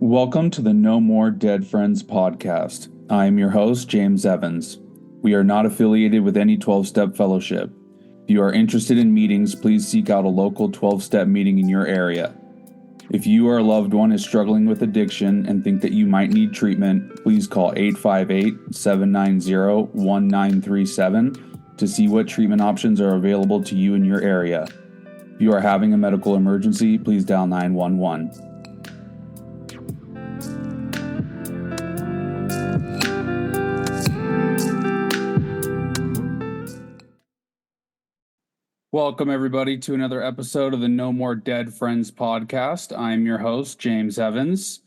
Welcome to the No More Dead Friends podcast. I am your host, James Evans. We are not affiliated with any 12-step fellowship. If you are interested in meetings, please seek out a local 12-step meeting in your area. If you or a loved one is struggling with addiction and think that you might need treatment, please call 858-790-1937 to see what treatment options are available to you in your area. If you are having a medical emergency, please dial 911. Welcome, everybody, to another episode of the No More Dead Friends podcast. I'm your host, James Evans.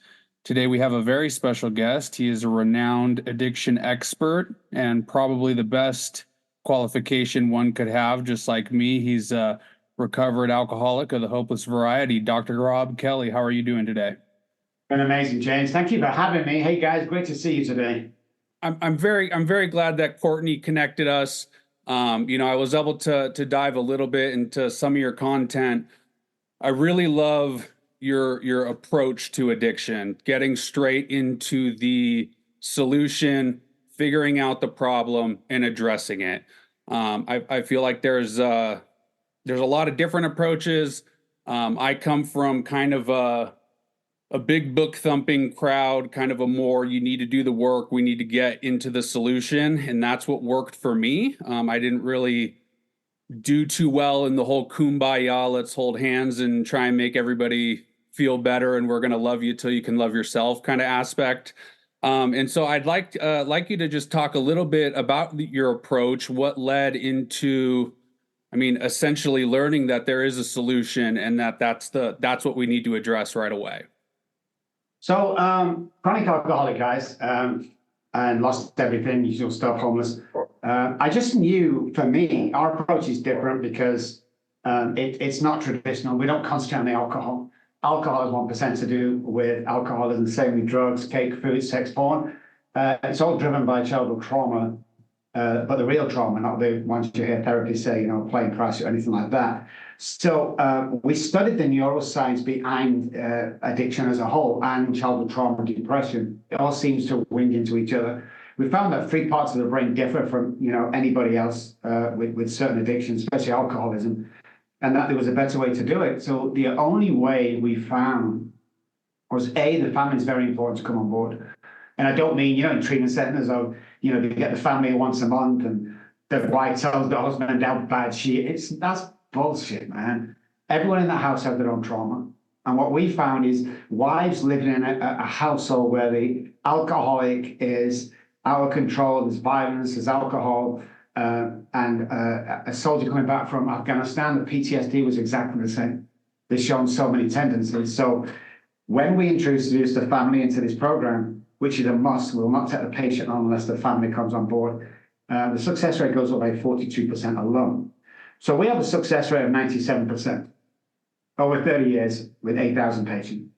Today, we have a very special guest. He is a renowned addiction expert and probably the best qualification one could have, just like me. He's a recovered alcoholic of the hopeless variety, Dr. Robb Kelly. How are you doing today? Been amazing, James. Thank you for having me. Hey, guys, great to see you today. I'm very glad that Courtney connected us. I was able to dive a little bit into some of your content. I really love your approach to addiction, getting straight into the solution, figuring out the problem, and addressing it. I feel like there's a lot of different approaches. I come from kind of a big book thumping crowd, kind of a more, you need to do the work, we need to get into the solution. And that's what worked for me. I didn't really do too well in the whole kumbaya, let's hold hands and try and make everybody feel better and we're going to love you till you can love yourself kind of aspect. And so I'd like you to just talk a little bit about your approach, what led into, essentially learning that there is a solution and that's what we need to address right away. So, chronic alcoholic, guys, and lost everything, usual stuff, homeless. I just knew, for me, our approach is different because it's not traditional. We don't concentrate on the alcohol. Alcohol has 1% to do with alcoholism, the same with drugs, cake, food, sex, porn. It's all driven by childhood trauma, but the real trauma, not the ones you hear therapists say, plane crash or anything like that. So we studied the neuroscience behind addiction as a whole and childhood trauma and depression. It all seems to wing into each other. We found that 3 parts of the brain differ from anybody else with certain addictions, especially alcoholism, and that there was a better way to do it. So the only way we found was the family is very important to come on board. And I don't mean in treatment centers of they get the family once a month and the wife tells the husband how bad she is. That's bullshit, man. Everyone in that house has their own trauma. And what we found is wives living in a household where the alcoholic is out of control, there's violence, there's alcohol, and a soldier coming back from Afghanistan, the PTSD was exactly the same. They've shown so many tendencies. So when we introduce the family into this program, which is a must, we'll not take the patient on unless the family comes on board, the success rate goes up by 42% alone. So we have a success rate of 97% over 30 years with 8,000 patients.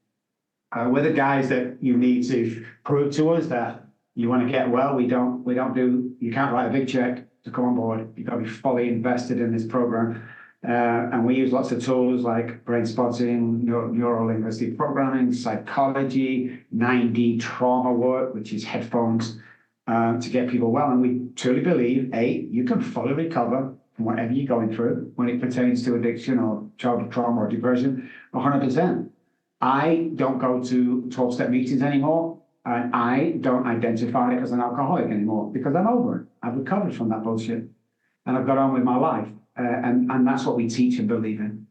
We're the guys that you need to prove to us that you want to get well. We don't do, you can't write a big check to come on board. You've got to be fully invested in this program. And we use lots of tools like brain spotting, neuro-linguistic programming, psychology, 9D trauma work, which is headphones, to get people well. And we truly believe, you can fully recover from whatever you're going through when it pertains to addiction or childhood trauma or depression, 100%. I don't go to 12-step meetings anymore, and I don't identify as an alcoholic anymore because I'm over it. I've recovered from that bullshit, and I've got on with my life, and that's what we teach and believe in.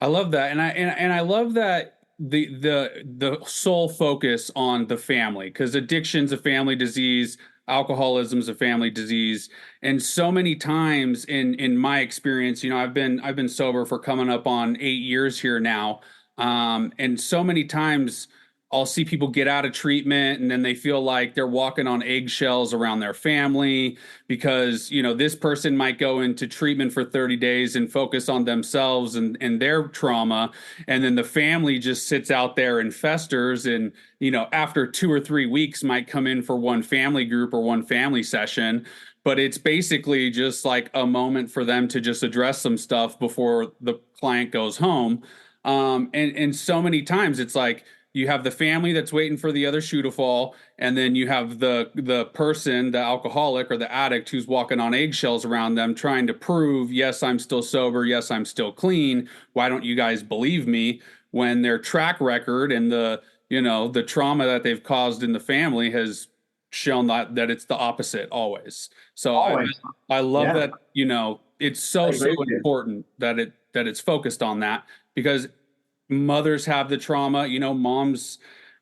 I love that, and I love that the sole focus on the family, because addiction's a family disease. Alcoholism is a family disease. And so many times in my experience, I've been sober for coming up on 8 years here now. And so many times I'll see people get out of treatment and then they feel like they're walking on eggshells around their family because, this person might go into treatment for 30 days and focus on themselves and their trauma. And then the family just sits out there and festers. And, after 2 or 3 weeks might come in for one family group or one family session. But it's basically just like a moment for them to just address some stuff before the client goes home. And so many times it's like, you have the family that's waiting for the other shoe to fall, and then you have the person, the alcoholic or the addict, who's walking on eggshells around them, trying to prove, yes, I'm still sober, yes, I'm still clean. Why don't you guys believe me? When their track record and the trauma that they've caused in the family has shown that it's the opposite always. So Always. I love Yeah. that, it's I so agree with you. important that it's focused on that, because mothers have the trauma, moms,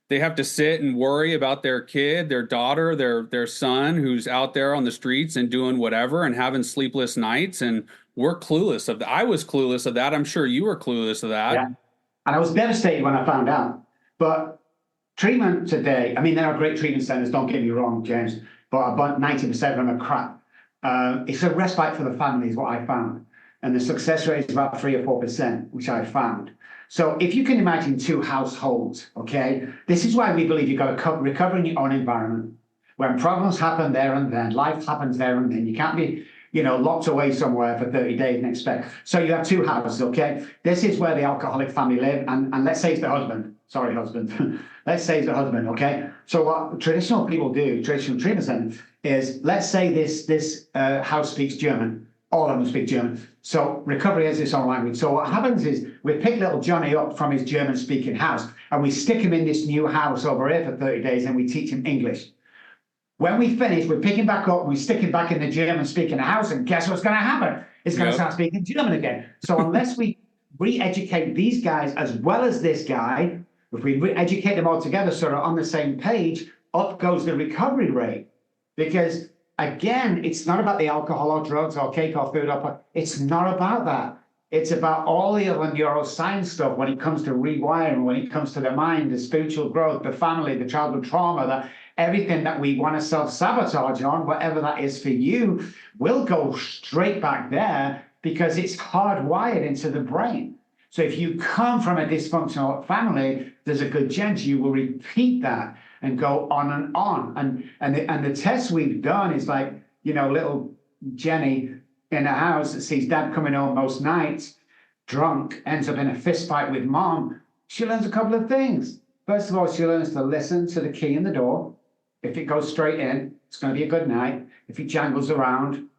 they have to sit and worry about their kid, their daughter, their son who's out there on the streets and doing whatever and having sleepless nights, and we're clueless of that. I was clueless of that. I'm sure you were clueless of that. Yeah. And I was devastated when I found out. But treatment today, I mean, there are great treatment centers, don't get me wrong, James, but about 90% of them are crap. It's a respite for the family, is what I found. And the success rate is about 3 or 4%, which I found. So if you can imagine two households, okay, this is why we believe you've got to recover in your own environment. When problems happen there and then, life happens there and then. You can't be, locked away somewhere for 30 days and expect. So you have two houses, okay? This is where the alcoholic family live, and let's say it's the husband. Sorry, husband. Let's say it's the husband, okay? So what traditional people do, traditional treatment center, is let's say this house speaks German. All of them speak German. So recovery has its own language. So what happens is we pick little Johnny up from his German-speaking house, and we stick him in this new house over here for 30 days, and we teach him English. When we finish, we pick him back up, we stick him back in the German-speaking house, and guess what's going to happen? It's going to start speaking German again. So unless we re-educate these guys as well as this guy, if we re-educate them all together so they're on the same page, up goes the recovery rate. Because, again, it's not about the alcohol or drugs or cake or food. It's not about that. It's about all the other neuroscience stuff when it comes to rewiring, when it comes to the mind, the spiritual growth, the family, the childhood trauma, everything that we want to self-sabotage on, whatever that is for you, will go straight back there because it's hardwired into the brain. So if you come from a dysfunctional family, there's a good chance you will repeat that and go on and on. And the tests we've done is like, little Jenny in a house that sees dad coming home most nights, drunk, ends up in a fist fight with mom. She learns a couple of things. First of all, she learns to listen to the key in the door. If it goes straight in, it's going to be a good night. If it jangles around,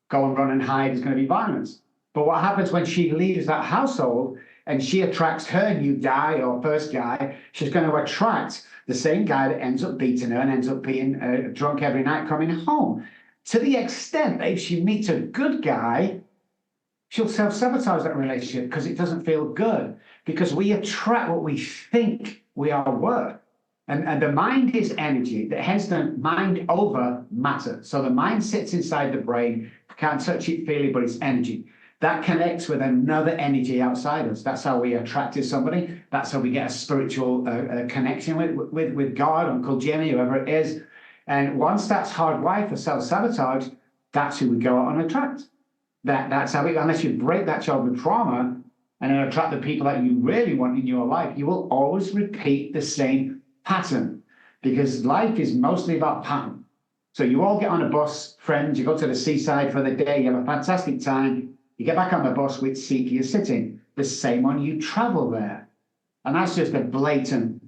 go and run and hide, it's going to be violence. But what happens when she leaves that household and she attracts her new guy or first guy, she's going to attract the same guy that ends up beating her and ends up being drunk every night coming home. To the extent that if she meets a good guy, she'll self-sabotage that relationship because it doesn't feel good. Because we attract what we think we are worth. And the mind is energy, hence the mind over matter. So the mind sits inside the brain, can't touch it, feel it, but it's energy. That connects with another energy outside us. That's how we attract to somebody. That's how we get a spiritual connection with God, Uncle Jimmy, whoever it is. And once that's hardwired for self-sabotage, that's who we go out and attract. That's how unless you break that childhood trauma and then attract the people that you really want in your life, you will always repeat the same pattern because life is mostly about pattern. So you all get on a bus, friends, you go to the seaside for the day, you have a fantastic time, you get back on the bus, which seat you're sitting, the same one, you travel there. And that's just a blatant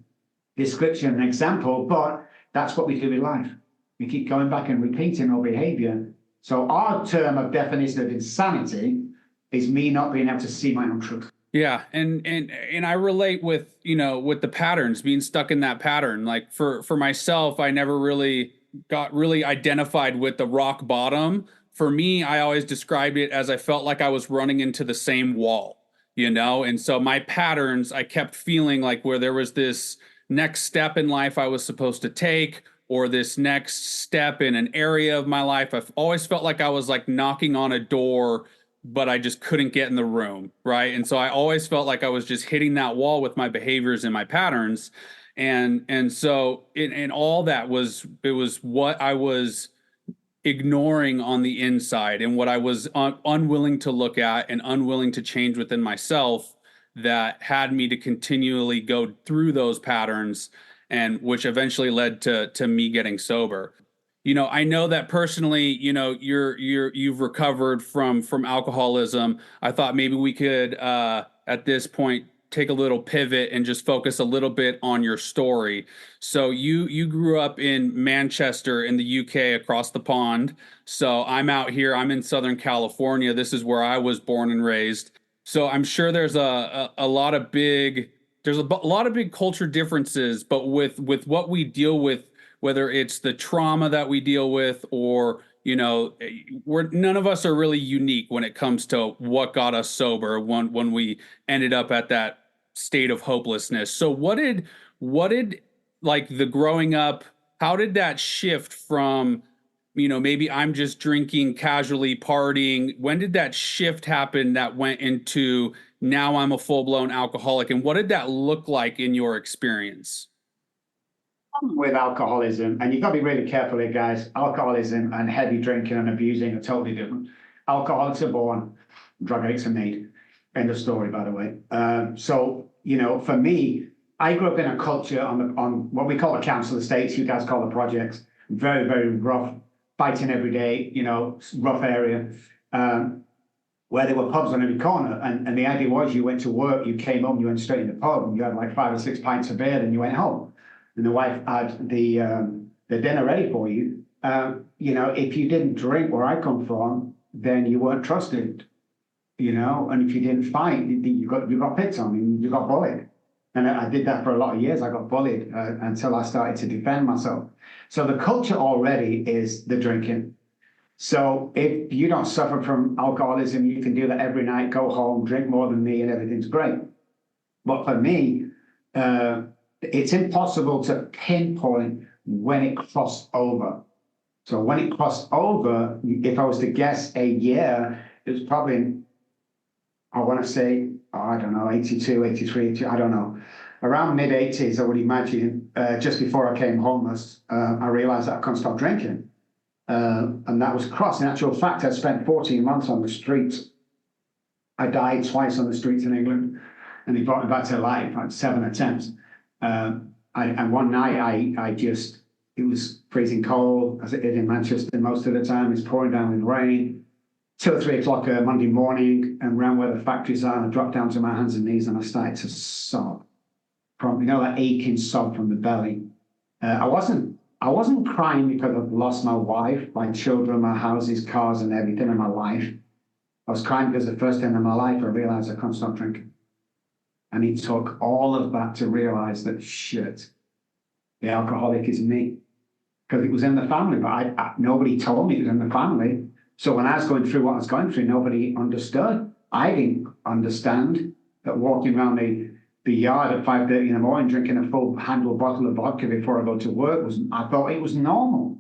description, an example, but that's what we do in life. We keep going back and repeating our behavior. So our term of definition of insanity is me not being able to see my own truth. Yeah, and I relate with, with the patterns, being stuck in that pattern. Like for myself, I never really got really identified with the rock bottom. For me, I always described it as I felt like I was running into the same wall, and so my patterns, I kept feeling like where there was this next step in life I was supposed to take, or this next step in an area of my life. I've always felt like I was like knocking on a door, but I just couldn't get in the room, right? And so I always felt like I was just hitting that wall with my behaviors and my patterns. And so in all that was, it was what I was ignoring on the inside and what I was unwilling to look at and unwilling to change within myself that had me to continually go through those patterns, and which eventually led to me getting sober. I know that personally, you've recovered from alcoholism. I thought maybe we could at this point take a little pivot and just focus a little bit on your story. So you grew up in Manchester in the UK across the pond. So I'm out here, I'm in Southern California. This is where I was born and raised. So I'm sure there's a lot of big lot of big culture differences, but with what we deal with, whether it's the trauma that we deal with, or we're none of us are really unique when it comes to what got us sober when we ended up at that state of hopelessness. So what did like the growing up, how did that shift from, maybe I'm just drinking casually, partying? When did that shift happen that went into now I'm a full-blown alcoholic? And what did that look like in your experience? With alcoholism, and you've got to be really careful here, guys. Alcoholism and heavy drinking and abusing are totally different. Alcoholics are born, drug addicts are made. End of story, by the way. For me, I grew up in a culture on what we call the council estates, you guys call the projects. Very, very rough, fighting every day, rough area. Where there were pubs on every corner. And the idea was you went to work, you came home, you went straight in the pub, and you had like 5 or 6 pints of beer, and you went home. And the wife had the dinner ready for you. If you didn't drink where I come from, then you weren't trusted. And if you didn't fight, you got picked on, you got bullied. And I did that for a lot of years. I got bullied until I started to defend myself. So the culture already is the drinking. So if you don't suffer from alcoholism, you can do that every night, go home, drink more than me, and everything's great. But for me, it's impossible to pinpoint when it crossed over. So when it crossed over, if I was to guess a year, it was probably, I want to say, I don't know, 82, 83, 82, I don't know. Around mid-80s, I would imagine, just before I came homeless, I realized that I couldn't stop drinking. And that was cross. In actual fact, I spent 14 months on the streets. I died twice on the streets in England, and they brought me back to life. I had 7 attempts. And one night, it was freezing cold, as it is in Manchester most of the time. It's pouring down with rain. 2 or 3 o'clock Monday morning, and around where the factories are, I dropped down to my hands and knees, and I started to sob. That aching sob from the belly. I wasn't crying because I've lost my wife, my children, my houses, cars, and everything in my life. I was crying because the first time in my life I realized I couldn't stop drinking. And it took all of that to realize that, shit, the alcoholic is me. Because it was in the family, but nobody told me it was in the family. So when I was going through what I was going through, nobody understood. I didn't understand that walking around the yard at 5:30 in the morning, drinking a full handle bottle of vodka before I go to work, I thought it was normal.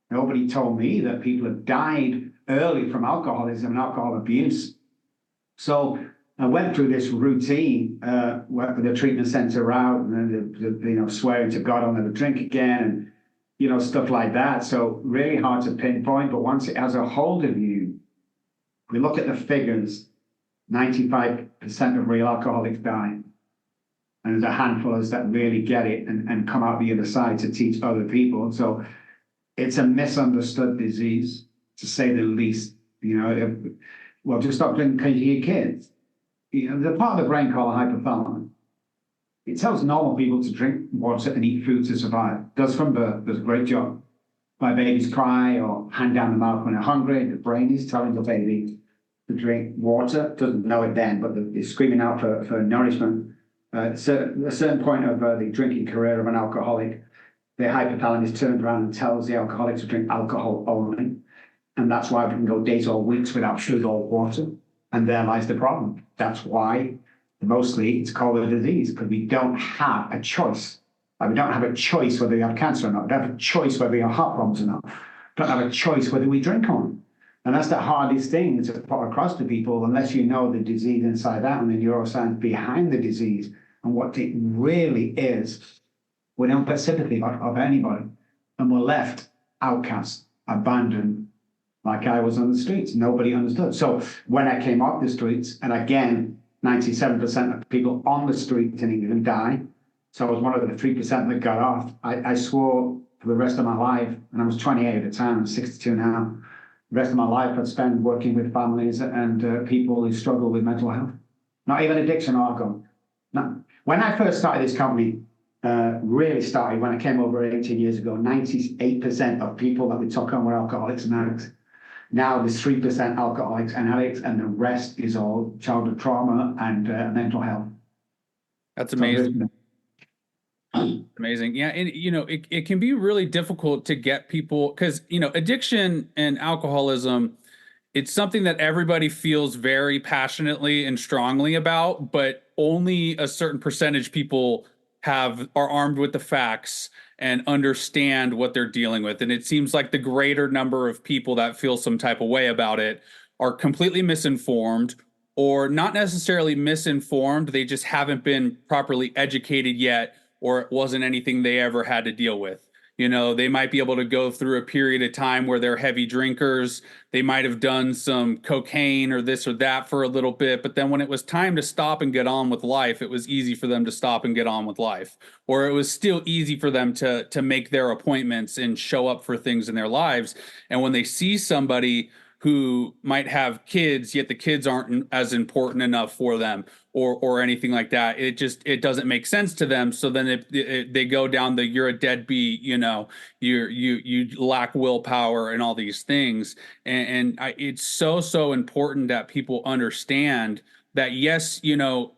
Nobody told me that people have died early from alcoholism and alcohol abuse. So I went through this routine, worked with the treatment center out, and then swearing to God I'll never drink again, and stuff like that. So really hard to pinpoint, but once it has a hold of you, we look at the figures, 95% of real alcoholics die. And there's a handful of us that really get it and come out the other side to teach other people. So it's a misunderstood disease, to say the least. Well, just stop drinking because you're kids. The part of the brain called the hypothalamus. It tells normal people to drink water and eat food to survive. Does from birth, does a great job. My babies cry or hand down the mouth when they're hungry. The brain is telling the baby to drink water. Doesn't know it then, but it's screaming out for nourishment. At a certain point of the drinking career of an alcoholic, the hypothalamus turns around and tells the alcoholic to drink alcohol only. And that's why we can go days or weeks without food or water. And there lies the problem. That's why mostly it's called a disease, because we don't have a choice. Like we don't have a choice whether we have cancer or not. We don't have a choice whether we have heart problems or not. We don't have a choice whether we drink or not. And that's the hardest thing to put across to people, unless you know the disease inside out and the neuroscience behind the disease and what it really is. We don't get sympathy of anybody. And we're left outcast, abandoned, like I was on the streets. Nobody understood. So when I came off the streets, and again, 97% of people on the street in England die. So I was one of the 3% that got off. I swore for the rest of my life, and I was 28 at the time, I'm 62 now. The rest of my life I'd spend working with families and people who struggle with mental health. Not even addiction or alcohol. No. When I first started this company, really started when I came over 18 years ago, 98% of people that we took on were alcoholics and addicts. Now there's 3% alcoholics and addicts, and the rest is all childhood trauma and mental health. That's amazing. Amazing. Yeah. And, it can be really difficult to get people because, addiction and alcoholism, it's something that everybody feels very passionately and strongly about, but only a certain percentage people are armed with the facts and understand what they're dealing with. And it seems like the greater number of people that feel some type of way about it are completely misinformed, or not necessarily misinformed. They just haven't been properly educated yet, or it wasn't anything they ever had to deal with. They might be able to go through a period of time where they're heavy drinkers. They might have done some cocaine or this or that for a little bit, but then when it was time to stop and get on with life, it was easy for them to stop and get on with life. Or it was still easy for them to make their appointments and show up for things in their lives. And when they see somebody who might have kids, yet the kids aren't as important enough for them, or anything like that, it doesn't make sense to them. So then they go down the you're a deadbeat, you lack willpower and all these things. It's so important that people understand that, yes,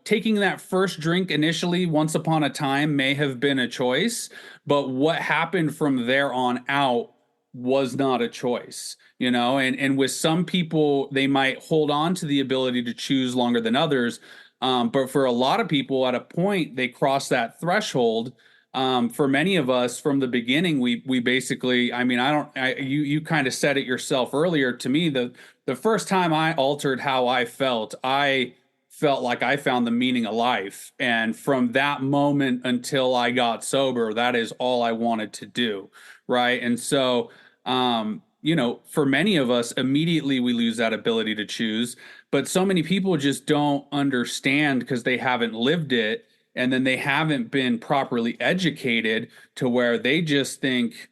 taking that first drink initially once upon a time may have been a choice, but what happened from there on out was not a choice, and with some people, they might hold on to the ability to choose longer than others. But for a lot of people, at a point, they cross that threshold. For many of us from the beginning, we basically, you kind of said it yourself earlier to me, the first time I altered how I felt like I found the meaning of life. And from that moment until I got sober, that is all I wanted to do. Right. And so, for many of us, immediately we lose that ability to choose. But so many people just don't understand because they haven't lived it. And then they haven't been properly educated to where they just think,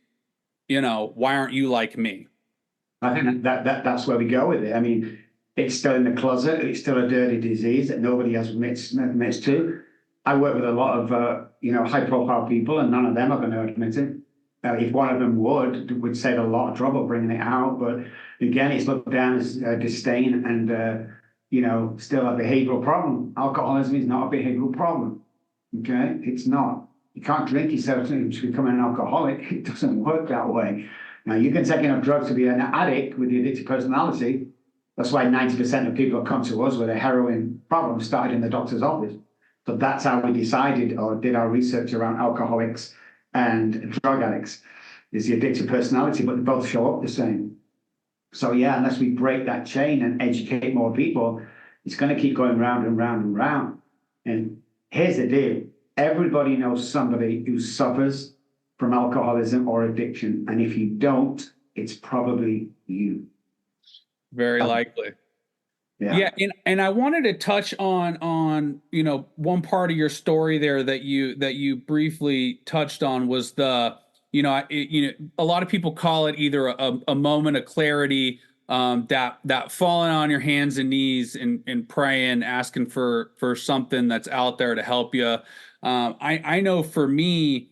why aren't you like me? I think that's where we go with it. I mean, it's still in the closet. It's still a dirty disease that nobody has admits to. I work with a lot of, high-profile people, and none of them are going to admit it. If one of them would save a lot of trouble bringing it out. But again, it's looked down as disdain and, still a behavioral problem. Alcoholism is not a behavioral problem. Okay? It's not. You can't drink yourself to become an alcoholic. It doesn't work that way. Now, you can take enough drugs to be an addict with the addictive personality. That's why 90% of people that come to us with a heroin problem started in the doctor's office. So that's how we decided or did our research around alcoholics and drug addicts, is the addictive personality, but they both show up the same. So yeah, unless we break that chain and educate more people, it's going to keep going round and round and round. And here's the deal. Everybody knows somebody who suffers from alcoholism or addiction. And if you don't, it's probably you. Very likely. Yeah. And I wanted to touch on one part of your story there that you briefly touched on was the a lot of people call it either a moment of clarity, that falling on your hands and knees and praying, asking for something that's out there to help you. I know for me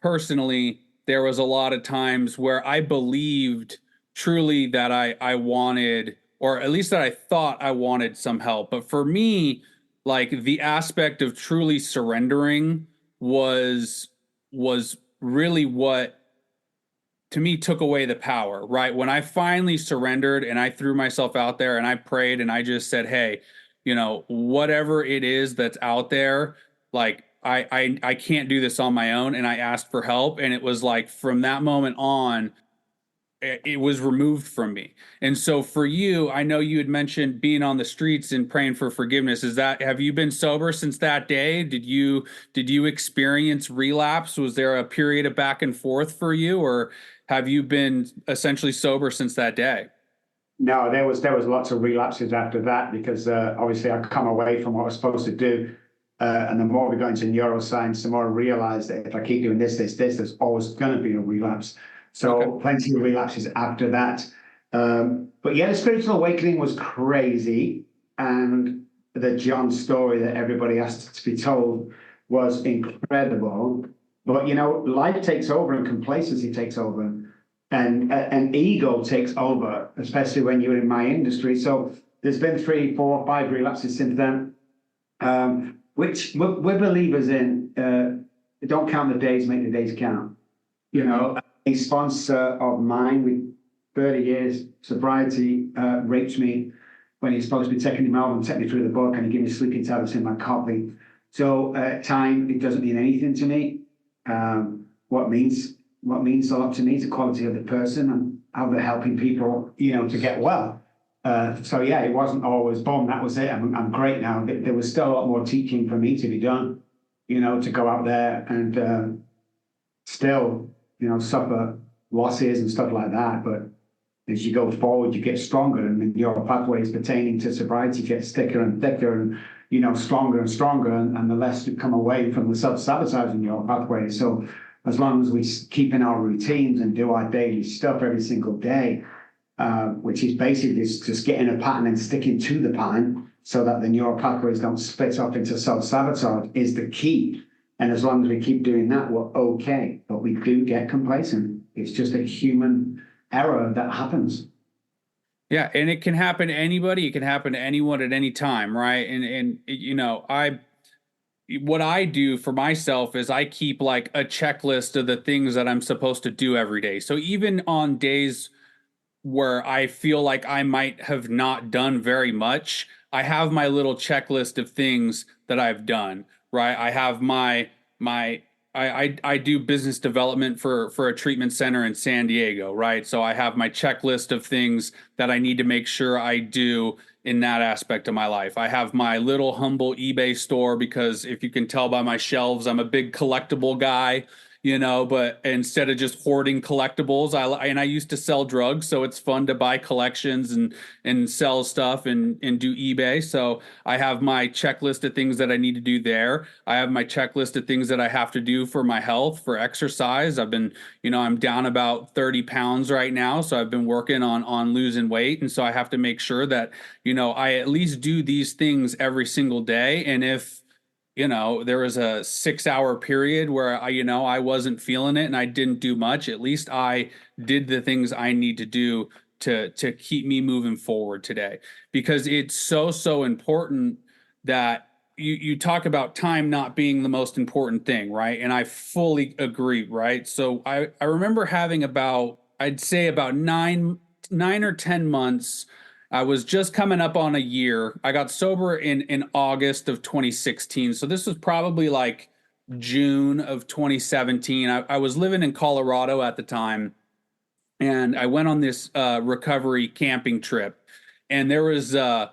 personally, there was a lot of times where I believed truly that I wanted, or at least that I thought I wanted some help. But for me, like the aspect of truly surrendering was really what to me took away the power, right? When I finally surrendered and I threw myself out there and I prayed and I just said, hey, whatever it is that's out there, like I can't do this on my own. And I asked for help. And it was like from that moment on, it was removed from me. And so for you, I know you had mentioned being on the streets and praying for forgiveness. Have you been sober since that day? Did you experience relapse? Was there a period of back and forth for you, or have you been essentially sober since that day? No, there was lots of relapses after that because obviously I'd come away from what I was supposed to do. And the more we got into neuroscience, the more I realized that if I keep doing this, there's always going to be a relapse. So plenty of relapses after that. But yeah, the spiritual awakening was crazy. And the John story that everybody asked to be told was incredible. But, life takes over and complacency takes over and ego takes over, especially when you're in my industry. So there's been 3, 4, 5 relapses since then, which we're believers in. Don't count the days, make the days count. A sponsor of mine with 30 years sobriety raped me when he's supposed to be taking him out and take me through the book, and he gave me sleeping tablets in my coffee. So time, it doesn't mean anything to me. What means a lot to me is the quality of the person and how they're helping people, to get well. So yeah, it wasn't always boom, that was it. I'm great now. There was still a lot more teaching for me to be done, to go out there and still, suffer losses and stuff like that. But as you go forward, you get stronger, and your pathways pertaining to sobriety get thicker and thicker, and stronger and stronger, and the less you come away from the self-sabotaging your pathway. So as long as we keep in our routines and do our daily stuff every single day, which is basically just getting a pattern and sticking to the pattern so that the neural pathways don't split off into self-sabotage, is the key. And as long as we keep doing that, we're okay. But we do get complacent. It's just a human error that happens. Yeah, and it can happen to anybody. It can happen to anyone at any time, right? And what I do for myself is I keep like a checklist of the things that I'm supposed to do every day. So even on days where I feel like I might have not done very much, I have my little checklist of things that I've done, right? I have I do business development for a treatment center in San Diego, right? So I have my checklist of things that I need to make sure I do in that aspect of my life. I have my little humble eBay store because if you can tell by my shelves, I'm a big collectible guy, but instead of just hoarding collectibles, I used to sell drugs, so it's fun to buy collections and sell stuff and do eBay. So I have my checklist of things that I need to do there. I have my checklist of things that I have to do for my health, for exercise. I've been, I'm down about 30 pounds right now, so I've been working on losing weight, and so I have to make sure that, I at least do these things every single day. And if there was a 6-hour period where I wasn't feeling it and I didn't do much, at least I did the things I need to do to keep me moving forward today, because it's so important that you talk about time not being the most important thing, right? And I fully agree, right? So I remember having I'd say about 9 or 10 months. I was just coming up on a year. I got sober in August of 2016. So this was probably like June of 2017. I was living in Colorado at the time, and I went on this recovery camping trip. And there was a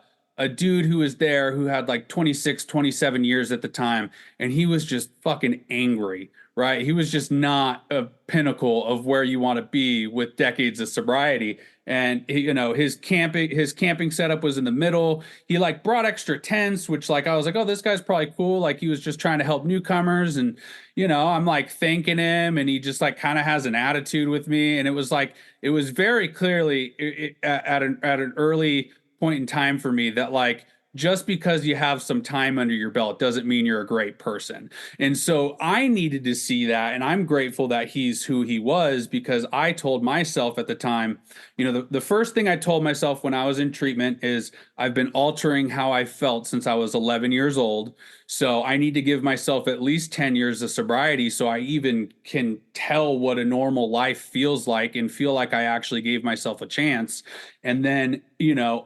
dude who was there who had like 26, 27 years at the time, and he was just fucking angry, right? He was just not a pinnacle of where you want to be with decades of sobriety. And his camping setup was in the middle. He like brought extra tents, which like I was like, oh, this guy's probably cool. Like he was just trying to help newcomers, and I'm like thanking him, and he just like kind of has an attitude with me. And it was very clearly at an early point in time for me that like just because you have some time under your belt doesn't mean you're a great person. And so I needed to see that. And I'm grateful that he's who he was, because I told myself at the time, the first thing I told myself when I was in treatment is I've been altering how I felt since I was 11 years old. So I need to give myself at least 10 years of sobriety so I even can tell what a normal life feels like and feel like I actually gave myself a chance. And then,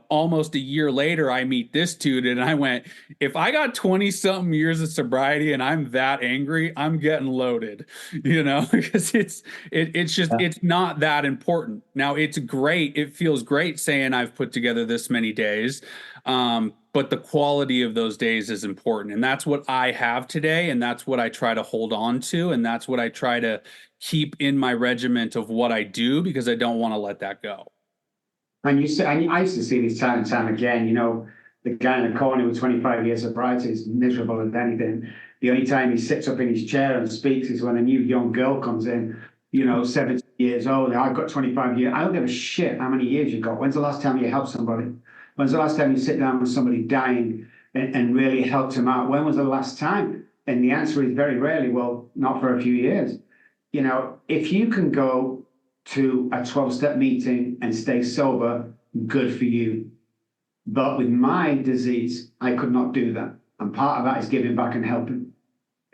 almost a year later, I meet this dude and I went, if I got 20 something years of sobriety and I'm that angry, I'm getting loaded, because it's not that important. Now it's great. It feels great saying I've put together this many days. But the quality of those days is important. And that's what I have today. And that's what I try to hold on to. And that's what I try to keep in my regiment of what I do, because I don't want to let that go. And I used to see this time and time again, the guy in the corner with 25 years of sobriety is miserable as anything. The only time he sits up in his chair and speaks is when a new young girl comes in, 70 years old. I've got 25 years. I don't give a shit how many years you've got. When's the last time you helped somebody? When's the last time you sit down with somebody dying and really helped them out. When was the last time? And the answer is very rarely, well, not for a few years. You know, if you can go to a 12-step meeting and stay sober, good for you. But with my disease, I could not do that. And part of that is giving back and helping.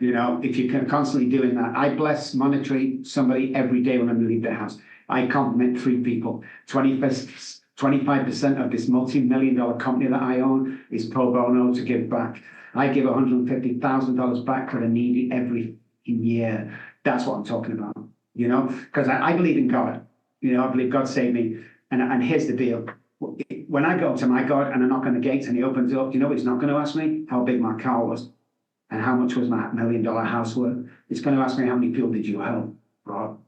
You know, if you can constantly doing that, I bless monetary somebody every day when I leave the house. I compliment 3 people. 25% of this multi-million-dollar company that I own is pro bono to give back. I give $150,000 back to the needy every year. That's what I'm talking about, you know, because I believe in God. You know, I believe God saved me. And here's the deal. When I go to my God and I knock on the gates and he opens it up, you know what he's not going to ask me? How big my car was and how much was my $1 million house worth. It's going to ask me, how many people did you help, Rob?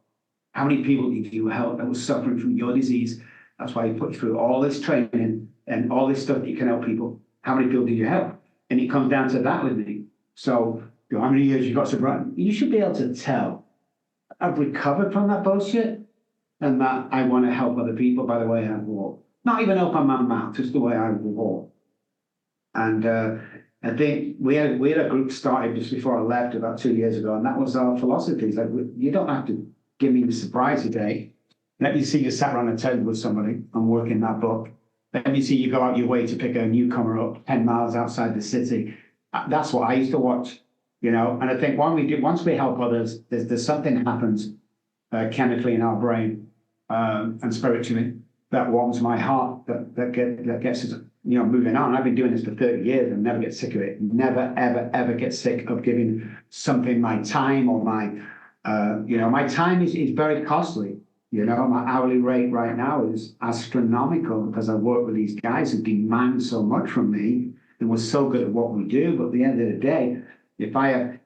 How many people did you help that was suffering from your disease? That's why he put you through all this training and all this stuff that you can help people. How many people did you help? And it comes down to that with me. So, you know, how many years you got sobriety? You should be able to tell. I've recovered from that bullshit and that I want to help other people by the way I walk. Not even open my mouth, just the way I walk. And I think we had a group started just before I left about 2 years ago, and that was our philosophy. It's like, you don't have to give me the sobriety day. Let me see you sat around a table with somebody and working that book. Let me see you go out your way to pick a newcomer up 10 miles outside the city. That's what I used to watch, you know. And I think once we help others, there's something happens chemically in our brain and spiritually that warms my heart, that gets us, you know, moving on. I've been doing this for 30 years and never get sick of it. Never, ever, ever get sick of giving something my time or my, you know, my time is very costly. You know, my hourly rate right now is astronomical because I work with these guys who demand so much from me and we're so good at what we do. But at the end of the day, if I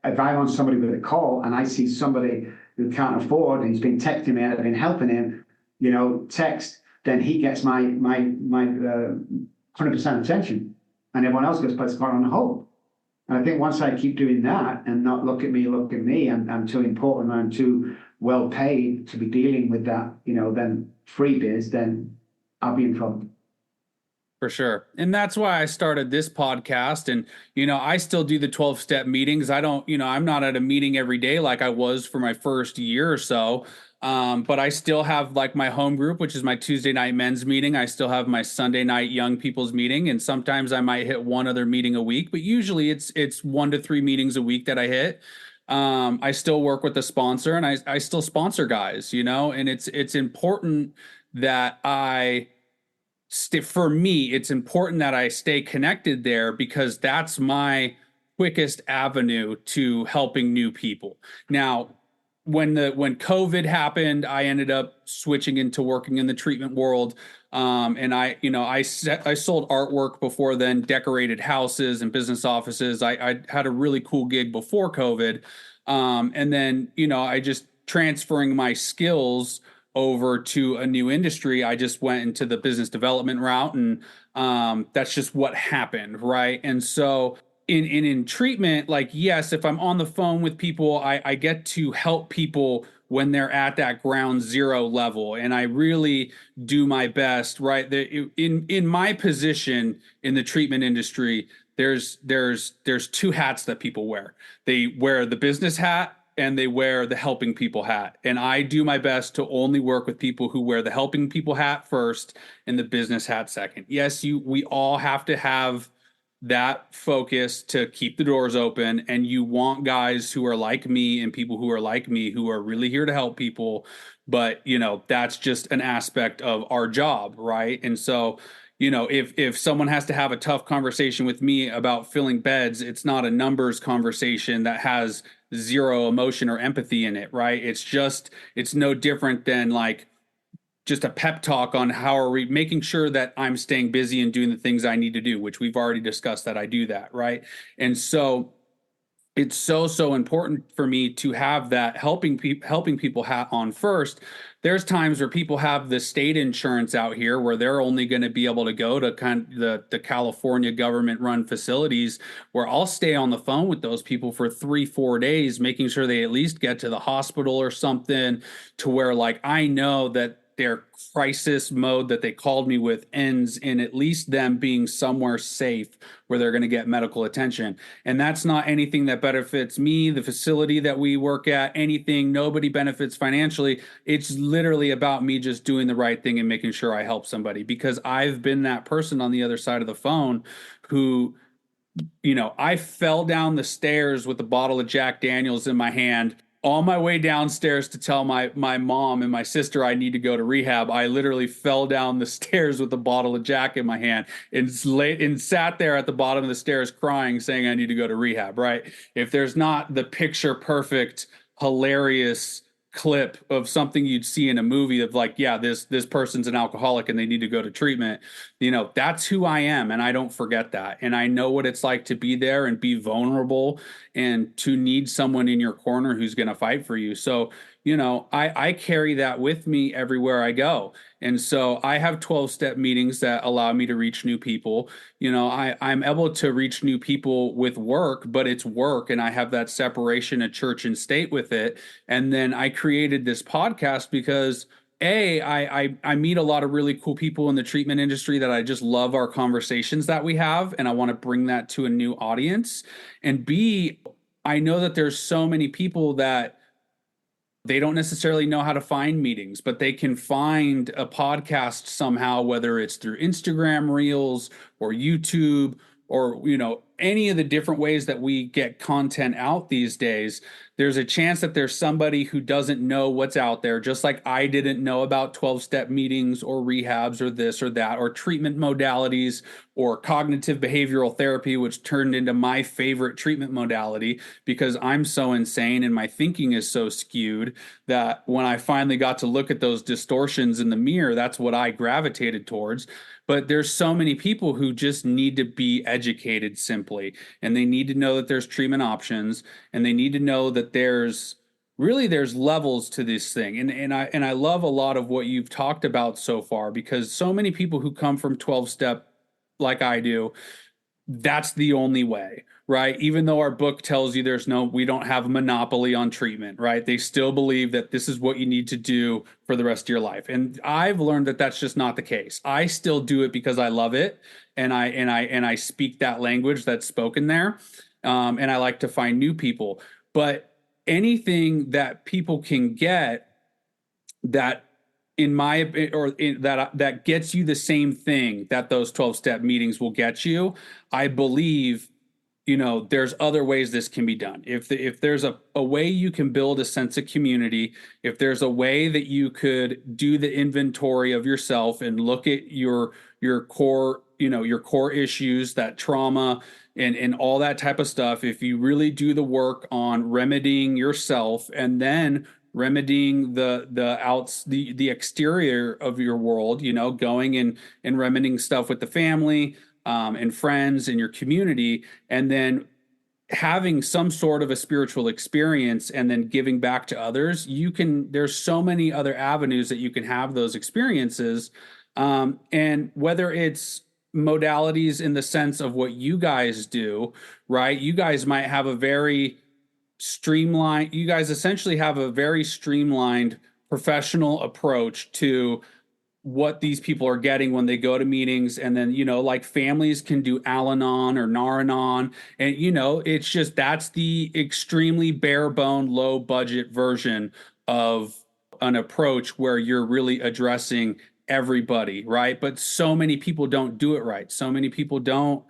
want somebody with a call and I see somebody who can't afford and he's been texting me and I've been helping him, you know, text, then he gets my 100% attention, and everyone else gets put on hold. And I think once I keep doing that and not look at me, I'm too important, I'm too well paid to be dealing with that, you know, then freebies, then I'll be in trouble. For sure. And that's why I started this podcast. And, you know, I still do the 12-step meetings. I don't, you know, I'm not at a meeting every day like I was for my first year or so. But I still have like my home group, which is my Tuesday night men's meeting. I still have my Sunday night young people's meeting. And sometimes I might hit one other meeting a week, but usually it's 1 to 3 meetings a week that I hit. I still work with the sponsor and I still sponsor guys, you know, and it's important that for me, it's important that I stay connected there because that's my quickest avenue to helping new people. Now, when COVID happened, I ended up switching into working in the treatment world. And I sold artwork before then, decorated houses and business offices. I had a really cool gig before COVID. And then, you know, I just transferring my skills over to a new industry. I just went into the business development route and that's just what happened. Right. And so in treatment, like, yes, if I'm on the phone with people, I get to help people when they're at that ground zero level. And I really do my best, right? In my position in the treatment industry, there's 2 hats that people wear. They wear the business hat and they wear the helping people hat. And I do my best to only work with people who wear the helping people hat first and the business hat second. Yes, we all have to have that focus to keep the doors open, and you want guys who are like me and people who are like me who are really here to help people. But, you know, that's just an aspect of our job, right? And so, you know, if someone has to have a tough conversation with me about filling beds, it's not a numbers conversation that has zero emotion or empathy in it, right? It's no different than like just a pep talk on how are we making sure that I'm staying busy and doing the things I need to do, which we've already discussed that I do that, right? And so it's so important for me to have that helping people hat on first. There's times where people have the state insurance out here where they're only going to be able to go to kind of the California government run facilities, where I'll stay on the phone with those people for 3-4 days, making sure they at least get to the hospital or something, to where like I know that their crisis mode that they called me with ends in at least them being somewhere safe where they're going to get medical attention. And that's not anything that benefits me, the facility that we work at, anything. Nobody benefits financially. It's literally about me just doing the right thing and making sure I help somebody, because I've been that person on the other side of the phone who, I fell down the stairs with a bottle of Jack Daniels in my hand on my way downstairs to tell my mom and my sister I need to go to rehab. I literally fell down the stairs with a bottle of Jack in my hand and sat there at the bottom of the stairs crying, saying I need to go to rehab, right? If there's not the picture perfect, hilarious clip of something you'd see in a movie of like, yeah, this person's an alcoholic and they need to go to treatment, that's who I am, and I don't forget that. And I know what it's like to be there and be vulnerable and to need someone in your corner who's going to fight for you. So I carry that with me everywhere I go. And so I have 12-step meetings that allow me to reach new people. I'm able to reach new people with work, but it's work, and I have that separation of church and state with it. And then I created this podcast because I meet a lot of really cool people in the treatment industry that I just love our conversations that we have, and I want to bring that to a new audience. And B, I know that there's so many people that they don't necessarily know how to find meetings, but they can find a podcast somehow, whether it's through Instagram Reels or YouTube or, any of the different ways that we get content out these days. There's a chance that there's somebody who doesn't know what's out there, just like I didn't know about 12-step meetings or rehabs or this or that, or treatment modalities or cognitive behavioral therapy, which turned into my favorite treatment modality because I'm so insane and my thinking is so skewed that when I finally got to look at those distortions in the mirror, that's what I gravitated towards. But there's so many people who just need to be educated simply, and they need to know that there's treatment options, and they need to know that there's levels to this thing. And I love a lot of what you've talked about so far, because so many people who come from 12-step like I do, that's the only way, right? Even though our book tells you we don't have a monopoly on treatment, right? They still believe that this is what you need to do for the rest of your life. And I've learned that that's just not the case. I still do it because I love it. And I speak that language that's spoken there. And I like to find new people, but anything that people can get that that gets you the same thing that those 12-step meetings will get you, I believe, there's other ways this can be done. If there's a way you can build a sense of community, if there's a way that you could do the inventory of yourself and look at your core, your core issues, that trauma and all that type of stuff, if you really do the work on remedying yourself and then remedying the exterior of your world, going and remedying stuff with the family and friends and your community, and then having some sort of a spiritual experience and then giving back to others, there's so many other avenues that you can have those experiences. And whether it's modalities in the sense of what you guys do, right? You guys might have you guys essentially have a very streamlined professional approach to what these people are getting when they go to meetings. And then, like families can do Al-Anon or Nar-Anon. And, it's just, that's the extremely bare bone, low budget version of an approach where you're really addressing everybody, right? But so many people don't do it right. So many people don't,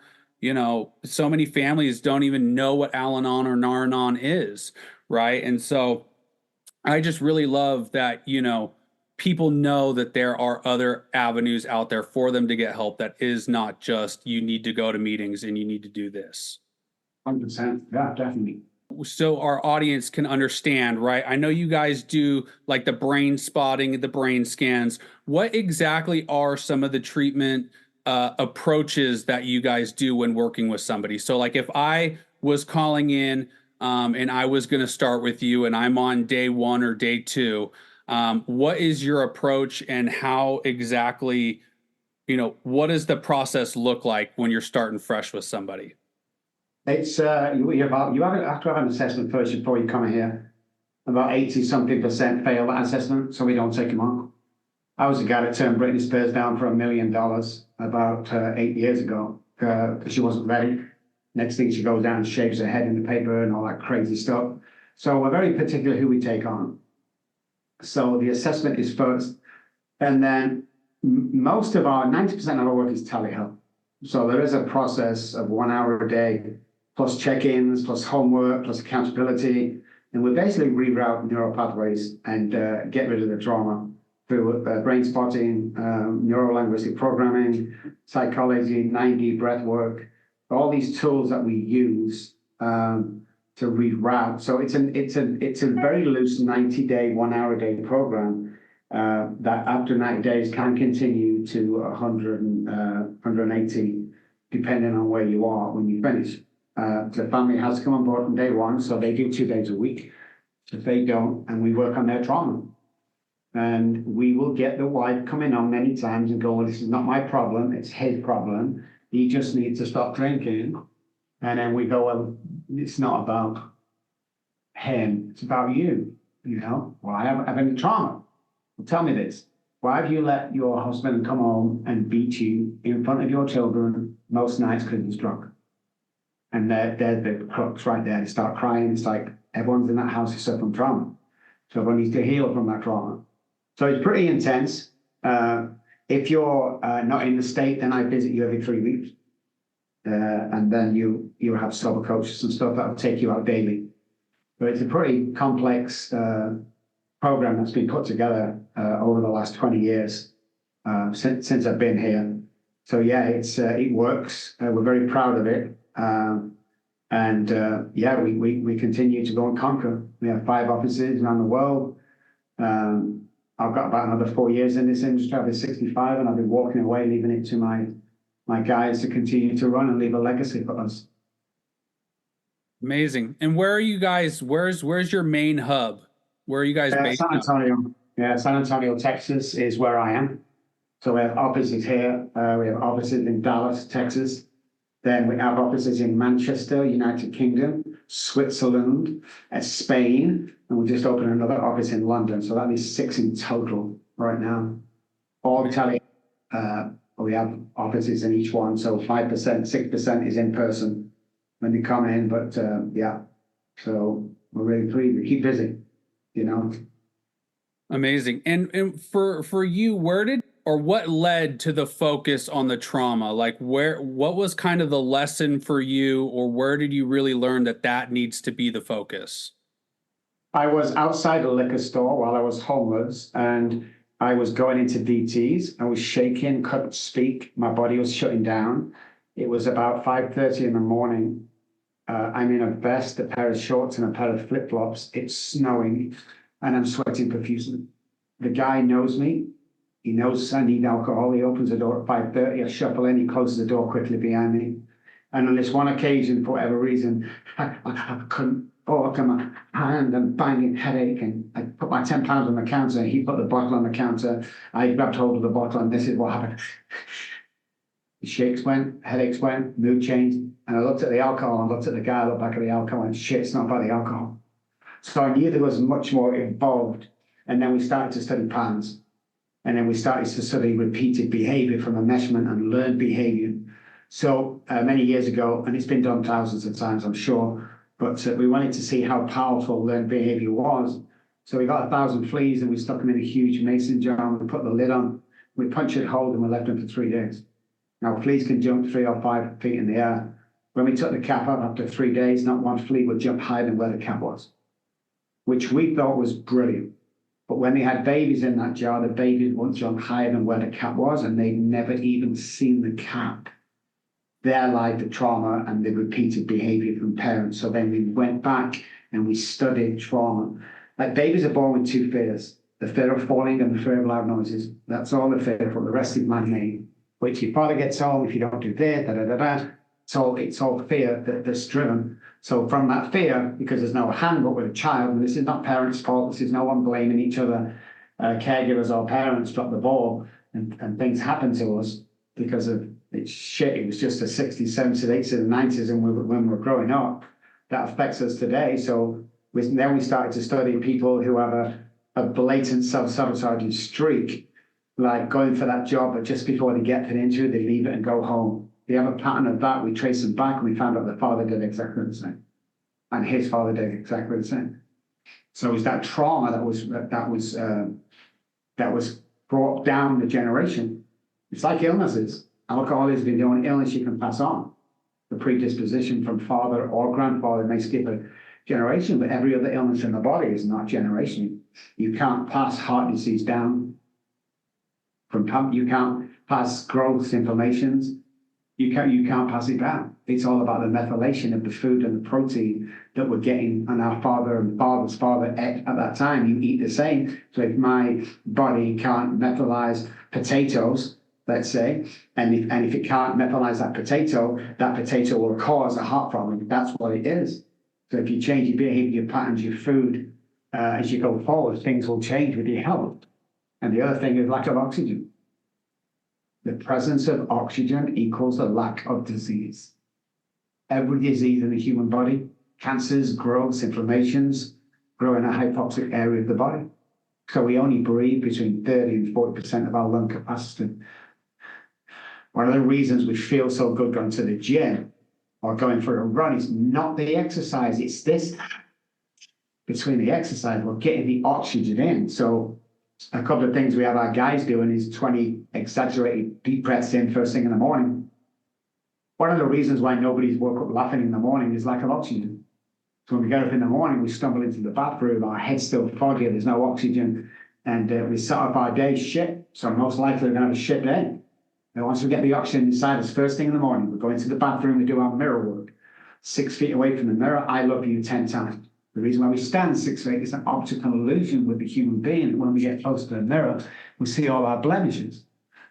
so many families don't even know what Al-Anon or Nar-Anon is, right? And so I just really love that, people know that there are other avenues out there for them to get help that is not just you need to go to meetings and you need to do this. 100%. Yeah, definitely. So our audience can understand, right? I know you guys do like the brain spotting, the brain scans. What exactly are some of the treatment approaches that you guys do when working with somebody? So like if I was calling in and I was going to start with you and I'm on day 1 or day 2, what is your approach and how exactly, what does the process look like when you're starting fresh with somebody? It's you have to have an assessment first before you come in here. About 80-something% fail that assessment, so we don't take them on. I was the guy that turned Britney Spears down for $1 million about 8 years ago because she wasn't ready. Next thing, she goes down and shaves her head in the paper and all that crazy stuff. So we're very particular who we take on. So the assessment is first, and then most of our 90% of our work is telehealth. So there is a process of 1 hour a day, plus check-ins, plus homework, plus accountability, and we basically reroute neural pathways and get rid of the trauma through brain spotting, neuro-linguistic programming, psychology, 9D breath work, all these tools that we use to reroute. So it's a very loose 90-day, 1 hour a day program that after 90 days can continue to 100 and 180, depending on where you are when you finish. The family has to come on board from day one, so they do 2 days a week. If they don't, and we work on their trauma. And we will get the wife coming on many times and go, well, this is not my problem, it's his problem. He just needs to stop drinking. And then we go, well, it's not about him, it's about you. You know, well, I have any trauma. Well, tell me this. Why have you let your husband come home and beat you in front of your children most nights because he's drunk? And they're the crux right there. They start crying. It's like everyone's in that house is suffering from trauma. So everyone needs to heal from that trauma. So it's pretty intense. If you're not in the state, then I visit you every 3 weeks. And then you have sober coaches and stuff that will take you out daily. But it's a pretty complex program that's been put together over the last 20 years since I've been here. So yeah, it works. We're very proud of it. Yeah, we continue to go and conquer. We have 5 offices around the world. I've got about another 4 years in this industry. I'll be 65 and I'll be walking away, leaving it to my guys to continue to run and leave a legacy for us. Amazing. And where are you guys? Where's your main hub? Where are you guys based? San Antonio. Yeah, San Antonio, Texas is where I am. So we have offices here. We have offices in Dallas, Texas. Then we have offices in Manchester, United Kingdom, Switzerland, Spain, and we just opened another office in London. So that is 6 in total right now. All Italian. We have offices in each one. So 5%, 6% is in person when they come in. But yeah, so we're really pleased. We keep busy, you know. Amazing. And for you, what led to the focus on the trauma? Like what was kind of the lesson for you, or where did you really learn that needs to be the focus? I was outside a liquor store while I was homeless, and I was going into DTs. I was shaking, couldn't speak. My body was shutting down. It was about 5:30 in the morning. I'm in a vest, a pair of shorts, and a pair of flip-flops. It's snowing, and I'm sweating profusely. The guy knows me. He knows I need alcohol. He opens the door at 5:30. I shuffle in. He closes the door quickly behind me. And on this one occasion, for whatever reason, I couldn't overcome my hand and banging headache. And I put my £10 on the counter. He put the bottle on the counter. I grabbed hold of the bottle, and this is what happened. The shakes went, headaches went, mood changed. And I looked at the alcohol and looked at the guy, I looked back at the alcohol and shit, it's not about the alcohol. So I knew there was much more involved. And then we started to study patterns. And then we started to study repeated behavior from enmeshment and learned behavior. So many years ago, and it's been done thousands of times, I'm sure, but we wanted to see how powerful learned behavior was. So we got 1,000 fleas and we stuck them in a huge mason jar. We put the lid on, we punched it hole, and we left them for 3 days. Now, fleas can jump 3 or 5 feet in the air. When we took the cap off after 3 days, not one flea would jump higher than where the cap was, which we thought was brilliant. But when they had babies in that jar, the babies wouldn't jump higher than where the cap was, and they'd never even seen the cap. There lied the trauma and the repeated behavior from parents. So then we went back and we studied trauma. Like, babies are born with 2 fears, the fear of falling and the fear of loud noises. That's all the fear for. The rest is man-made. Which your father gets home, if you don't do this, da-da-da-da. So it's all fear that's driven. So from that fear, because there's no handbook with a child, and this is not parents' fault, this is no one blaming each other, caregivers or parents drop the ball, and things happen to us because of it's shit. It was just the 60s, 70s, 80s, and 90s, and when we were growing up, that affects us today. So then we started to study people who have a blatant self-sabotaging streak. like going for that job, but just before they get to the interview, they leave it and go home. They have a pattern of that. We trace them back, and we found out the father did exactly the same, and his father did exactly the same. So it's that trauma that was brought down the generation. It's like illnesses. Alcoholism is the only illness you can pass on. The predisposition from father or grandfather may skip a generation, but every other illness in the body is not generational. You can't pass heart disease down you can't pass growth, inflammations. You can't pass it down. It's all about the methylation of the food and the protein that we're getting, and our father and father's father ate at that time. You eat the same. So if my body can't metabolize potatoes, let's say, and if it can't metabolize that potato will cause a heart problem. That's what it is. So if you change your behavior, your patterns, your food, as you go forward, things will change with your health. And the other thing is lack of oxygen. The presence of oxygen equals a lack of disease. Every disease in the human body, cancers, growths, inflammations, grow in a hypoxic area of the body. So we only breathe between 30 and 40% of our lung capacity. One of the reasons we feel so good going to the gym or going for a run is not the exercise, it's this. Between the exercise, we're getting the oxygen in. So a couple of things we have our guys doing is 20 exaggerated deep breaths in first thing in the morning. One of the reasons why nobody's woke up laughing in the morning is lack of oxygen. So when we get up in the morning, we stumble into the bathroom, our head's still foggy, there's no oxygen, and we start off our day shit. So most likely we're going to have a shit day. And once we get the oxygen inside us first thing in the morning, we go into the bathroom, we do our mirror work. 6 feet away from the mirror, I love you 10 times. The reason why we stand 6 feet is an optical illusion with the human being. When we get close to the mirror, we see all our blemishes.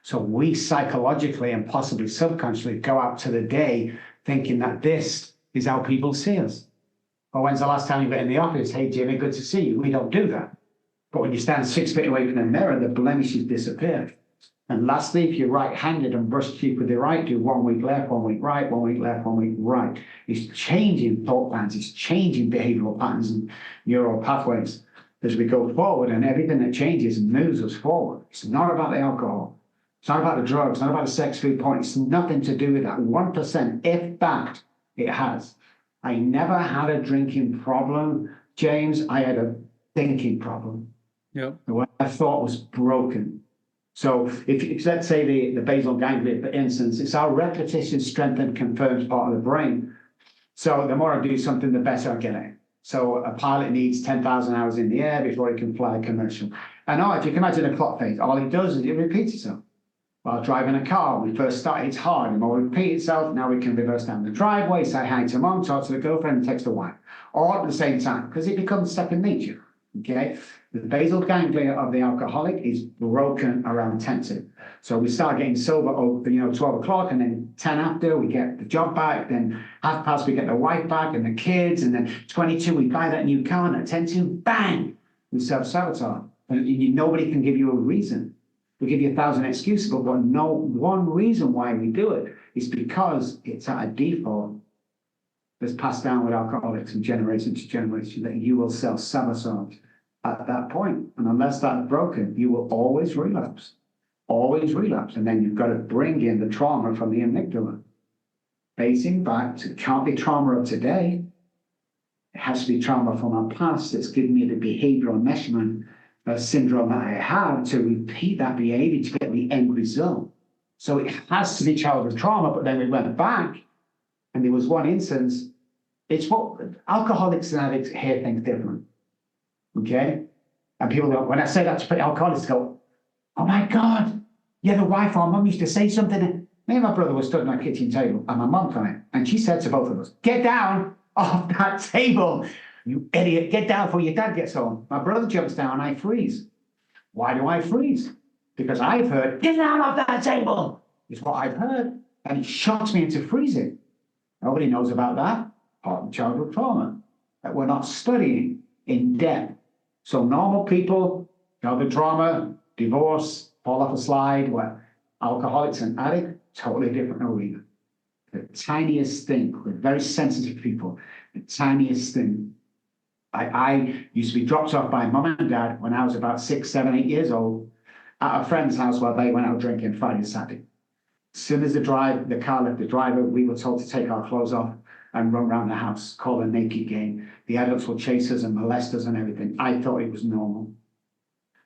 So we psychologically and possibly subconsciously go out to the day thinking that this is how people see us. Or when's the last time you went in the office? Hey, Jimmy, good to see you. We don't do that. But when you stand 6 feet away from the mirror, the blemishes disappear. And lastly, if you're right-handed and brush teeth with the right, do 1 week left, 1 week right, 1 week left, 1 week right. It's changing thought patterns, it's changing behavioral patterns and neural pathways as we go forward, and everything that changes moves us forward. It's not about the alcohol. It's not about the drugs, it's not about the sex, food, porn. It's nothing to do with that. 1%, if that, it has. I never had a drinking problem, James. I had a thinking problem. Yep. The way I thought was broken. So if let's say the basal ganglia, for instance, it's our repetition, strengthened, confirmed part of the brain. So the more I do something, the better I get it. So a pilot needs 10,000 hours in the air before he can fly a commercial. And if you can imagine a clock face, all it does is it repeats itself. While driving a car, when we first start, it's hard. The more it repeats itself, now we can reverse down the driveway, say hi to mom, talk to the girlfriend, and text the wife. All at the same time, because it becomes second nature. Okay, the basal ganglia of the alcoholic is broken around 10. So we start getting sober over 12 o'clock, and then 10 after we get the job back, then half past we get the wife back and the kids, and then 22 we buy that new car, and at 10 to bang, we self-sabotage. And nobody can give you a reason. We give you 1,000 excuses, but no one reason why we do it is because it's at a default that's passed down with alcoholics from generation to generation, that you will self-sabotage at that point. And unless that's broken, you will always relapse. Always relapse. And then you've got to bring in the trauma from the amygdala. Basing back to, it can't be trauma of today. It has to be trauma from our past that's given me the behavioral measurement syndrome that I had to repeat that behavior to get the end result. So it has to be childhood trauma, but then we went back and there was one instance. It's what alcoholics and addicts hear things different. Okay? And people go, when I say that to alcoholics, go, oh my God, yeah, the wife or mum used to say something. Me and my brother were stood on our kitchen table, and my mum came in, and she said to both of us, get down off that table, you idiot, get down before your dad gets home. My brother jumps down, and I freeze. Why do I freeze? Because I've heard, get down off that table, is what I've heard. And it shocks me into freezing. Nobody knows about that part of childhood trauma that we're not studying in depth. So normal people, childhood trauma, divorce, fall off a slide, where alcoholics and addicts, totally different arena. The tiniest thing, we're very sensitive people, the tiniest thing. I used to be dropped off by mum and dad when I was about 6, 7, 8 years old. at a friend's house while they went out drinking Friday and Saturday. As soon as the car left the driver, we were told to take our clothes off and run around the house, call a naked game. The adults would chase us and molest us and everything. I thought it was normal.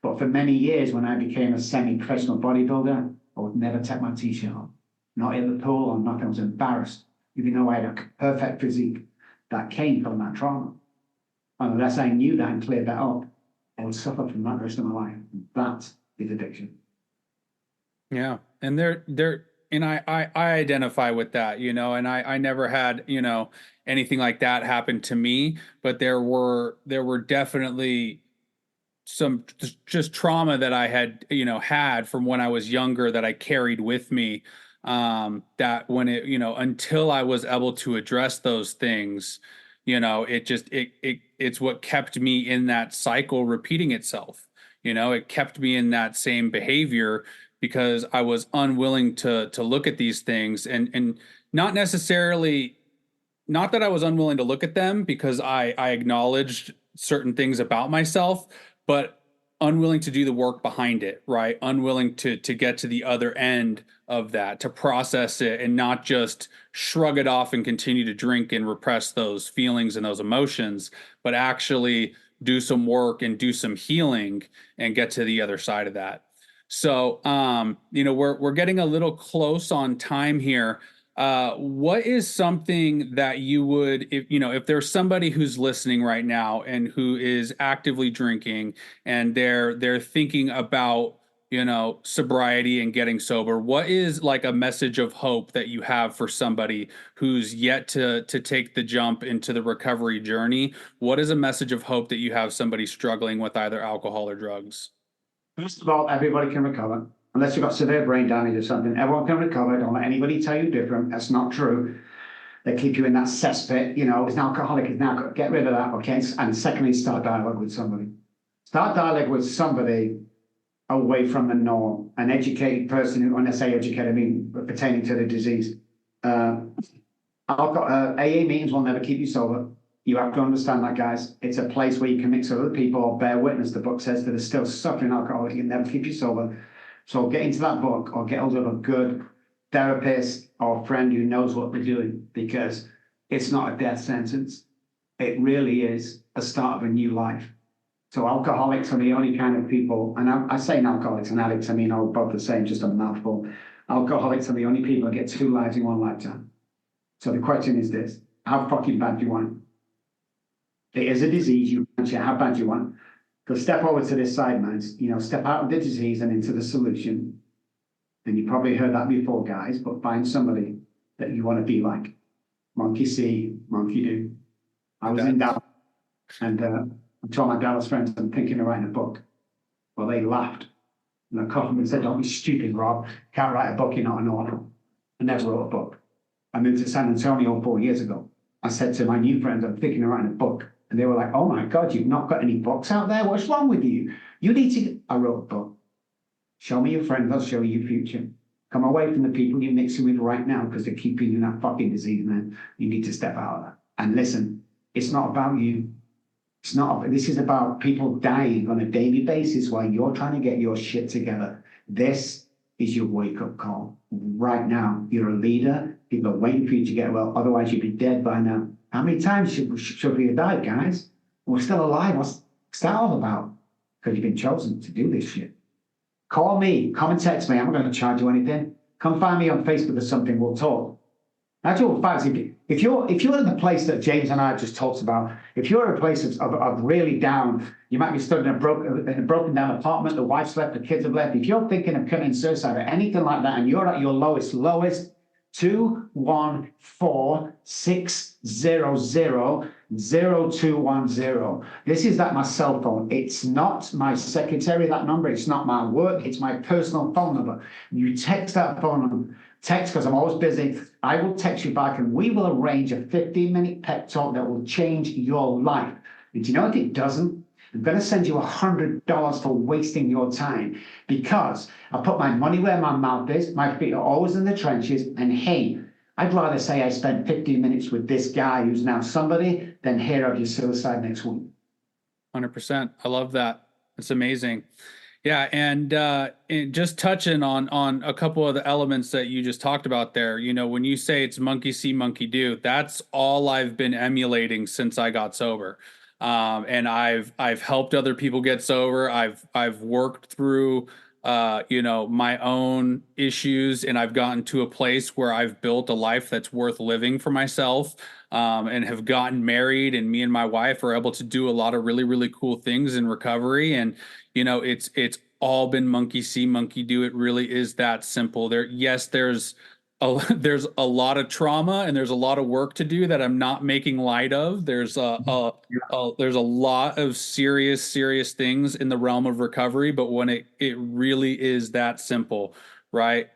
But for many years, when I became a semi-professional bodybuilder, I would never take my t-shirt off. Not in the pool or nothing. I was embarrassed, even though I had a perfect physique that came from that trauma. And unless I knew that and cleared that up, I would suffer from that the rest of my life. That is addiction. Yeah. And and I identify with that, you know, and I never had, you know, anything like that happen to me, but there were definitely some just trauma that I had, you know, had from when I was younger that I carried with me. That when it, you know, until I was able to address those things, you know, it's what kept me in that cycle repeating itself. You know, it kept me in that same behavior because I was unwilling to look at these things and not necessarily, not that I was unwilling to look at them because I acknowledged certain things about myself, but unwilling to do the work behind it, right? Unwilling to get to the other end of that, to process it and not just shrug it off and continue to drink and repress those feelings and those emotions, but actually do some work and do some healing and get to the other side of that. So, you know, we're getting a little close on time here. What is something that you would, if you know, if there's somebody who's listening right now and who is actively drinking and they're thinking about, you know, sobriety and getting sober, what is like a message of hope that you have for somebody who's yet to take the jump into the recovery journey? What is a message of hope that you have somebody struggling with either alcohol or drugs? First of all, everybody can recover. Unless you've got severe brain damage or something, everyone can recover. Don't let anybody tell you different. That's not true. They keep you in that cesspit, you know, it's an alcoholic, it's now, get rid of that, okay? And secondly, start dialogue with somebody. Start dialogue with somebody away from the norm, an educated person who, when I say educated, I mean pertaining to the disease. AA meetings will never keep you sober. You have to understand that, guys. It's a place where you can mix with other people or bear witness. The book says that are still suffering alcoholic, you can never keep you sober. So get into that book or get hold of a good therapist or friend who knows what they're doing, because it's not a death sentence. It really is a start of a new life. So alcoholics are the only kind of people, and I say alcoholics and addicts, I mean, all both the same, just a mouthful. Alcoholics are the only people that get 2 lives in 1 lifetime. So the question is this: how fucking bad do you want it? It is a disease. You can't share how bad you want. So step over to this side, man. You know, step out of the disease and into the solution. And you probably heard that before, guys, but find somebody that you want to be like. Monkey see, monkey do. I was in Dallas, and I told my Dallas friends I'm thinking of writing a book. Well, they laughed. And I called them and said, "Don't be stupid, Rob. Can't write a book, you're not an author." I never wrote a book. I moved to San Antonio 4 years ago. I said to my new friends, I'm thinking of writing a book. And they were like, "Oh my God, you've not got any books out there? What's wrong with you? You need to..." I wrote a book. Show me your friends, I'll show you your future. Come away from the people you're mixing with right now because they're keeping you in that fucking disease, man. You need to step out of that. And listen, it's not about you. It's not, this is about people dying on a daily basis while you're trying to get your shit together. This is your wake-up call. Right now, you're a leader. People are waiting for you to get well. Otherwise, you'd be dead by now. How many times should we have died, guys? We're still alive. What's that all about? Because you've been chosen to do this shit. Call me. Come and text me. I'm not going to charge you anything. Come find me on Facebook or something. We'll talk. Actual facts, if you're in the place that James and I just talked about, if you're in a place of really down, you might be stood in a broken down apartment, the wife's left, the kids have left. If you're thinking of committing suicide or anything like that, and you're at your lowest, 214-600-0210. This is my cell phone. It's not my secretary, that number. It's not my work. It's my personal phone number. You text that phone number. Text, because I'm always busy. I will text you back and we will arrange a 15-minute pep talk that will change your life. And do you know what it doesn't? I'm going to send you $100 for wasting your time, because I put my money where my mouth is. My feet are always in the trenches. And hey, I'd rather say I spent 15 minutes with this guy who's now somebody than hear of your suicide next week. 100%. I love that. It's amazing. Yeah, and just touching on a couple of the elements that you just talked about there, when you say it's monkey see, monkey do, that's all I've been emulating since I got sober. And I've helped other people get sober. I've worked through my own issues, and I've gotten to a place where I've built a life that's worth living for myself. And have gotten married, and me and my wife are able to do a lot of really, really cool things in recovery. And it's all been monkey see, monkey do. It really is that simple. There's there's a lot of trauma and there's a lot of work to do that I'm not making light of. There's a lot of serious things in the realm of recovery, but when it really is that simple, right?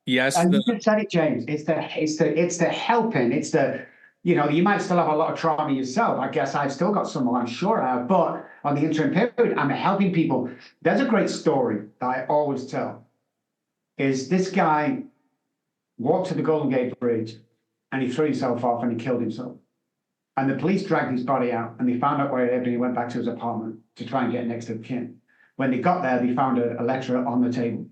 Yes, And you just said it, James. It's the helping. It's the, you might still have a lot of trauma yourself. I guess I've still got some, I'm sure I have. But on the interim period, I'm helping people. There's a great story that I always tell. Is this guy walked to the Golden Gate Bridge and he threw himself off and he killed himself. And the police dragged his body out and they found out where he lived and he went back to his apartment to try and get next of kin. When they got there, they found a letter on the table.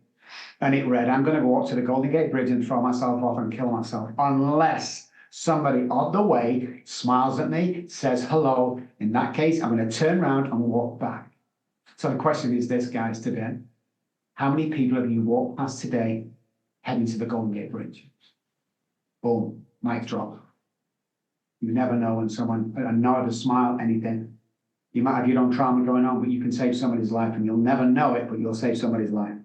And it read, I'm going to walk to the Golden Gate Bridge and throw myself off and kill myself unless somebody on the way smiles at me, says hello. In that case, I'm going to turn around and walk back. So the question is this, guys, today. How many people have you walked past today heading to the Golden Gate Bridge? Boom, mic drop. You never know when someone, a nod, a smile, anything. You might have your own trauma going on, but you can save somebody's life and you'll never know it, but you'll save somebody's life.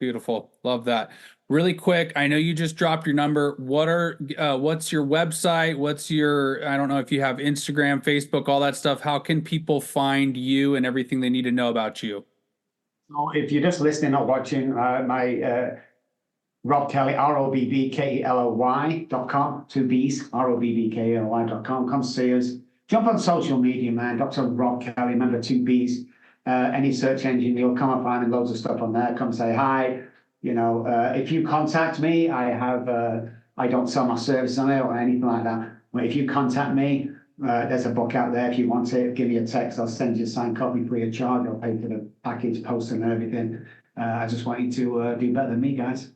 Beautiful. Love that. Really quick, I know you just dropped your number. What's your website? I don't know if you have Instagram, Facebook, all that stuff. How can people find you and everything they need to know about you? So if you're just listening or watching, my Robb Kelly, ROBBKELOY.com, 2 B's, ROBBKELOY.com. Come see us. Jump on social media, man. Dr. Robb Kelly, remember 2 B's. Any search engine, you'll come up finding loads of stuff on there. Come say hi. If you contact me, I don't sell my service on it or anything like that. But if you contact me, there's a book out there. If you want it, give me a text. I'll send you a signed copy free of charge. I'll pay for the package, posting and everything. I just want you to do better than me, guys.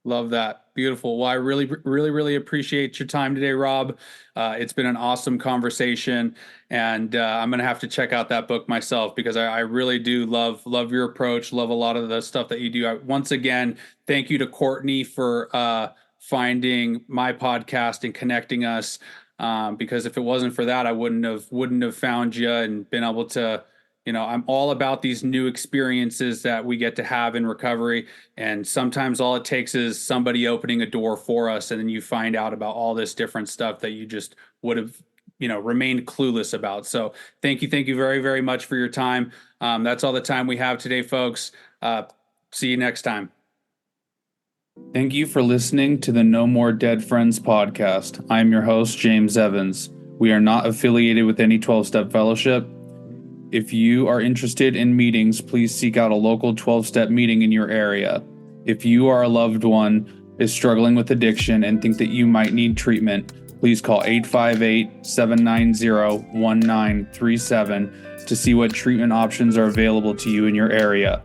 Love that. Beautiful. Well, I really, really, really appreciate your time today, Robb. It's been an awesome conversation, and I'm going to have to check out that book myself because I really do love your approach, love a lot of the stuff that you do. Once again, thank you to Courtney for finding my podcast and connecting us, because if it wasn't for that, I wouldn't have found you and been able to. I'm all about these new experiences that we get to have in recovery. And sometimes all it takes is somebody opening a door for us. And then you find out about all this different stuff that you just would have, remained clueless about. So thank you very, very much for your time. That's all the time we have today, folks. See you next time. Thank you for listening to the No More Dead Friends podcast. I'm your host, James Evans. We are not affiliated with any 12-step fellowship. If you are interested in meetings, please seek out a local 12-step meeting in your area. If you or a loved one is struggling with addiction and think that you might need treatment, please call 858-790-1937 to see what treatment options are available to you in your area.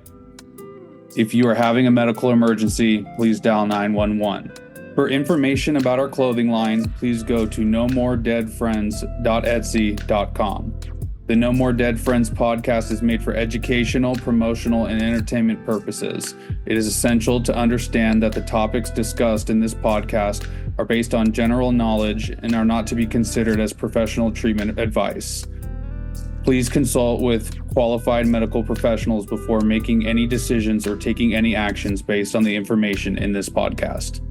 If you are having a medical emergency, please dial 911. For information about our clothing line, please go to nomoredeadfriends.etsy.com. The No More Dead Friends podcast is made for educational, promotional, and entertainment purposes. It is essential to understand that the topics discussed in this podcast are based on general knowledge and are not to be considered as professional treatment advice. Please consult with qualified medical professionals before making any decisions or taking any actions based on the information in this podcast.